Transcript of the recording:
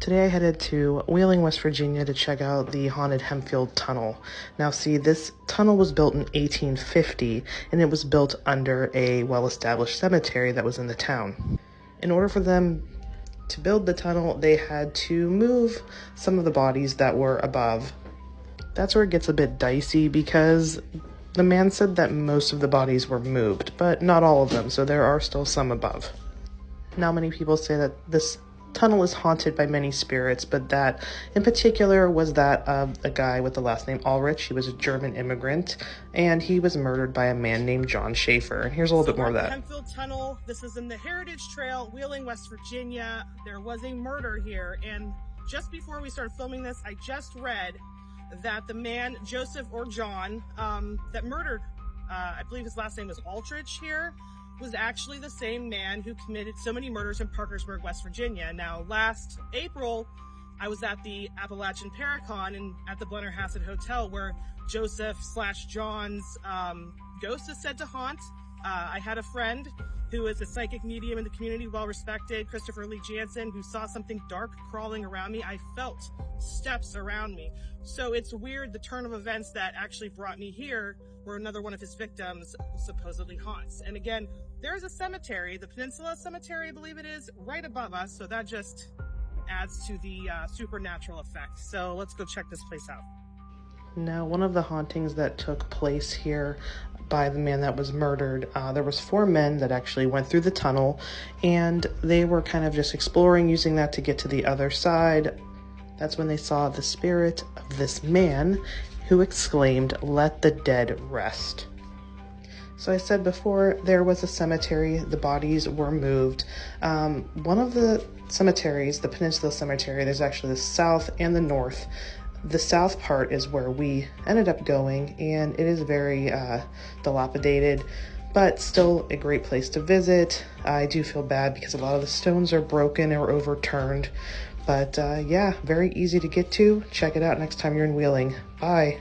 Today I headed to Wheeling, West Virginia to check out the haunted Hempfield Tunnel. Now see, this tunnel was built in 1850 and it was built under a well-established cemetery that was in the town. In order for them to build the tunnel, they had to move some of the bodies that were above. That's where it gets a bit dicey because the man said that most of the bodies were moved, but not all of them, so there are still some above. Now many people say that this tunnel is haunted by many spirits, but that in particular was that of a guy with the last name Ulrich. He was a German immigrant, and he was murdered by a man named John Schaefer. And here's a little bit more of that. Hempfield Tunnel. This is in the Heritage Trail, Wheeling, West Virginia. There was a murder here, and just before we started filming this, I just read that the man, Joseph or John, that murdered, I believe his last name was Ulrich here, was actually the same man who committed so many murders in Parkersburg, West Virginia. Now, last April, I was at the Appalachian Paracon and at the Blennerhassett Hotel where Joseph/John's ghost is said to haunt. I had a friend who is a psychic medium in the community, well-respected, Christopher Lee Jansen, who saw something dark crawling around me. I felt steps around me. So it's weird, the turn of events that actually brought me here, where another one of his victims supposedly haunts. And again, there's a cemetery, the Peninsula Cemetery, I believe it is, right above us. So that just adds to the supernatural effect. So let's go check this place out. Now, one of the hauntings that took place here by the man that was murdered, there was 4 men that actually went through the tunnel, and they were kind of just exploring, using that to get to the other side. That's when they saw the spirit of this man who exclaimed, "Let the dead rest." So I said before, there was a cemetery, the bodies were moved. One of the cemeteries, the Peninsula Cemetery, there's actually the south and the north. The south part is where we ended up going, and it is very dilapidated, but still a great place to visit. I do feel bad because a lot of the stones are broken or overturned, but yeah, very easy to get to. Check it out next time you're in Wheeling. Bye.